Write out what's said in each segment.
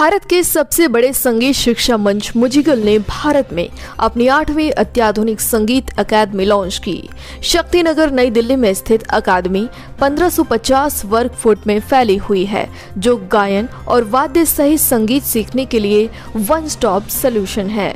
भारत के सबसे बड़े संगीत शिक्षा मंच मुजिगल ने भारत में अपनी 8वीं अत्याधुनिक संगीत अकादमी लॉन्च की। शक्तिनगर नई दिल्ली में स्थित अकादमी 1550 वर्ग फुट में फैली हुई है, जो गायन और वाद्य सहित संगीत सीखने के लिए वन स्टॉप सॉल्यूशन है।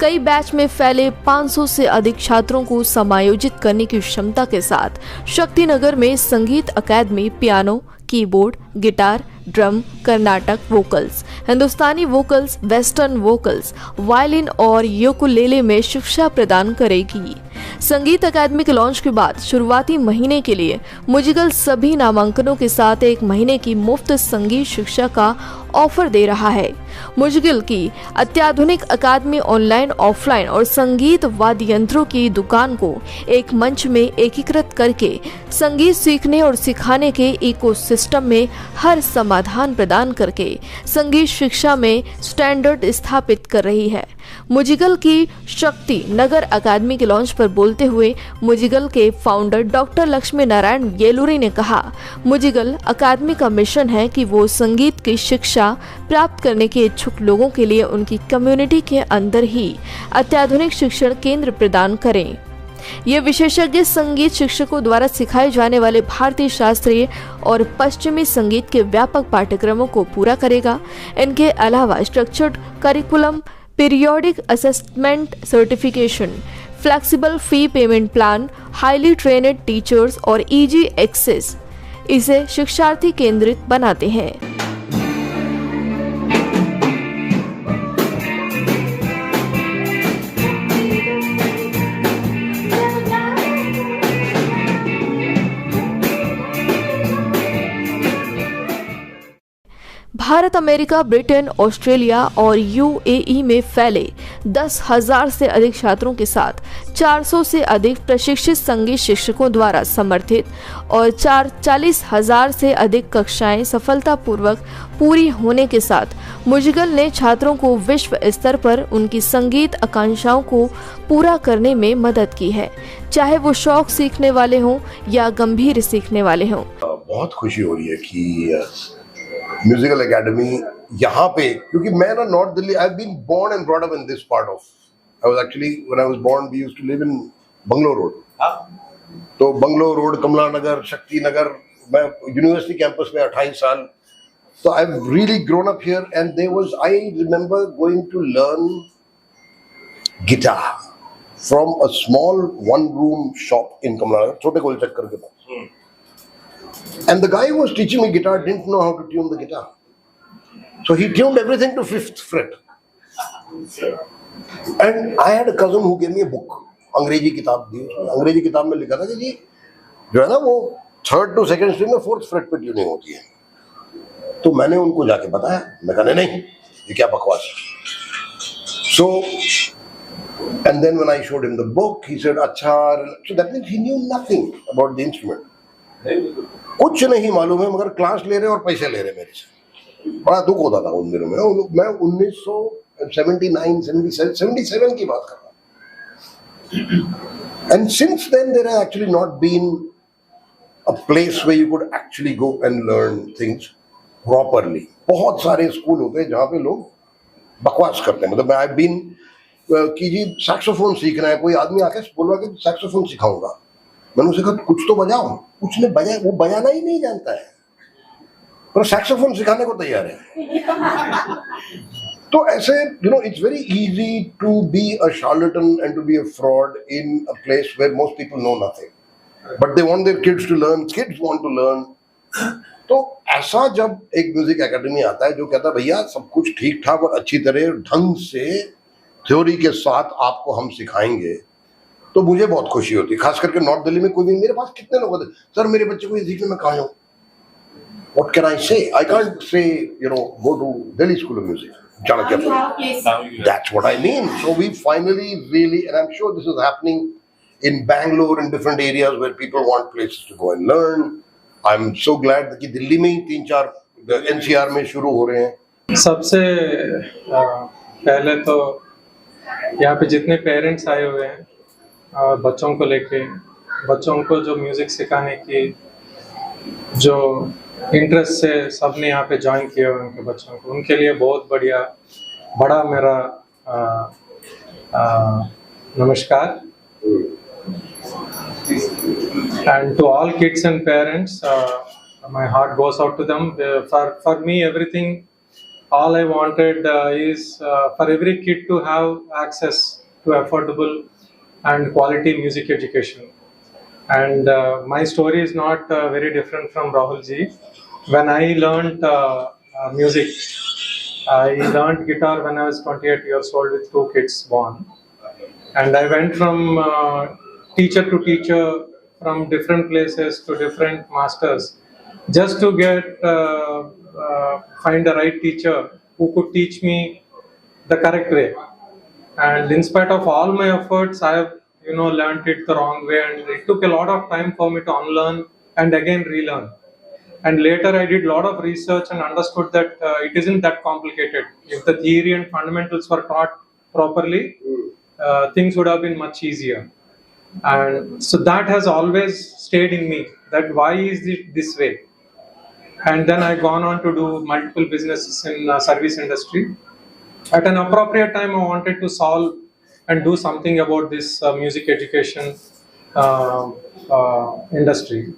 कई बैच में फैले 500 से अधिक छात्रों को समायोजित करने की क्षमता के साथ शक्तिनगर में Sangeet Akademi piano, keyboard, guitar, drum, Carnatic vocals, Hindustani vocals, western vocals, violin और यूकुलेले में शिक्षा प्रदान करेगी। संगीत अकादमी के लॉन्च के बाद शुरुआती महीने के लिए मुजिगल सभी नामांकनों के साथ 1 महीने की मुफ्त संगीत शिक्षा का ऑफर दे रहा है। मुजिगल की अत्याधुनिक अकादमी ऑनलाइन, ऑफलाइन और संगीत वाद्य यंत्रों की दुकान को एक मंच में एकीकृत करके संगीत सीखने और सिखाने के इकोसिस्टम में हर समाधान प्रदान करके संगीत शिक्षा में स्टैंडर्ड स्थापित कर रही है। मुजिगल की शक्ति नगर अकादमी के लॉन्च पर बोलते हुए मुजिगल के फाउंडर डॉक्टर लक्ष्मी नारायण येलुरी ने कहा, मुजिगल अकादमी का मिशन है कि वो संगीत की शिक्षा प्राप्त करने के इच्छुक लोगों के लिए उनकी कम्युनिटी के अंदर ही अत्याधुनिक शिक्षण केंद्र प्रदान करें। ये विशेषज्ञ संगीत शिक्षकों द्वारा सिखाए जाने वाले भारतीय शास्त्रीय और पश्चिमी संगीत के व्यापक पाठ्यक्रमों को पूरा करेगा। इनके अलावा structured curriculum, periodic assessment, certification, flexible fee payment plan, highly trained teachers और इजी एक्सेस इसे शिक्षार्थी केंद्रित बनाते हैं। भारत, अमेरिका, ब्रिटेन, ऑस्ट्रेलिया और यूएई में फैले 10,000 से अधिक छात्रों के साथ 400 से अधिक प्रशिक्षित संगीत शिक्षकों द्वारा समर्थित और 40,000 से अधिक कक्षाएं सफलतापूर्वक पूरी होने के साथ मुजिगल ने छात्रों को विश्व स्तर पर उनकी संगीत आकांक्षाओं को पूरा करने में मदद की है, चाहे वो शौक सीखने वाले हों या गंभीर सीखने वाले हों। बहुत खुशी हो रही है कि म्यूजिकल एकेडमी यहाँ पे, क्योंकि मैं ना north Delhi, I have been born and brought up in this part of, I was actually when I was born we used to live in bungalow road. तो बंगलो रोड, कमला नगर, शक्ति नगर, मैं यूनिवर्सिटी कैंपस में 28 साल, तो I have really grown up here and there was, I remember going to learn guitar from a small 1-room shop in Kamla Nagar, छोटे गोल चक्कर के पास। And the guy who was teaching me guitar didn't know how to tune the guitar. So he tuned everything to 5th fret. And I had a cousin who gave me a book. अंग्रेजी किताब दी। अंग्रेजी किताब में लिखा था कि जी जो है ना वो 3rd to 2nd string में 4th fret पे ट्यूनिंग होती है। तो मैंने उनको जाके बताया, मैं कहा नहीं ये क्या बकवास है। So and then when I showed him the book, he said अच्छा, so that means he knew nothing about the instrument. कुछ नहीं मालूम है, मगर क्लास ले रहे और पैसे ले रहे मेरे से। बड़ा दुख होता था उन दिनों में। मैं 1979 77 की बात कर रहा हूँ। And since then there has actually not been a place where you could actually go and learn things properly. बहुत सारे स्कूल होते हैं जहाँ पे लोग बकवास करते हैं। मतलब आई हैव बीन कि जी सैक्सोफोन सीखना है, कोई आदमी आके बोल रहा है कि सैक्सोफोन सिखाऊंगा। मैंने उसे कहा कुछ तो बजाओ, उसने बजाया, वो बजाना ही नहीं जानता है पर सैक्सोफोन सिखाने को तैयार है। तो ऐसे you know it's very easy to be a charlatan and to be a fraud in a place where most people know nothing but they want their kids to learn, kids want to learn. तो ऐसा जब एक music academy आता है जो कहता है भैया सब कुछ ठीक ठाक और अच्छी तरह ढंग से थ्योरी के साथ आपको हम सिखाएंगे, तो मुझे बहुत खुशी होती है। खास करके नॉर्थ दिल्ली में कोई भी, मेरे पास कितने लोग होते हैं, सर मेरे बच्चे को ये सीखने में कहाँ हूँ, what can I say, I can't say you know go to Delhi school of music, Chanakya. That's what I mean. So we finally really, and I am sure this is happening in Bangalore, in different areas where people want places to go and learn. I am so glad कि दिल्ली में ही 3-4 NCR में शुरू हो रहे हैं। सबसे पहले तो यहाँ पे जितने पेरेंट्स आए हुए हैं बच्चों को लेके, बच्चों को जो म्यूज़िक सिखाने की जो इंटरेस्ट से सबने यहाँ पे ज्वाइन किया हुए उनके बच्चों को, उनके लिए बहुत बढ़िया बड़ा मेरा नमस्कार. And to all kids and parents, my heart goes out to them. For me, everything, all I wanted is for every kid to have access to affordable and quality music education. And my story is not very different from Rahul ji. When I learned music, I learned guitar when I was 28 years old with 2 kids born. And I went from teacher to teacher, from different places to different masters, just to get find the right teacher who could teach me the correct way. And in spite of all my efforts, I have learned it the wrong way, and it took a lot of time for me to unlearn and again relearn. And later I did a lot of research and understood that it isn't that complicated. If the theory and fundamentals were taught properly, things would have been much easier. And so that has always stayed in me, that why is it this way? And then I gone on to do multiple businesses in service industry. At an appropriate time, I wanted to solve and do something about this music education industry.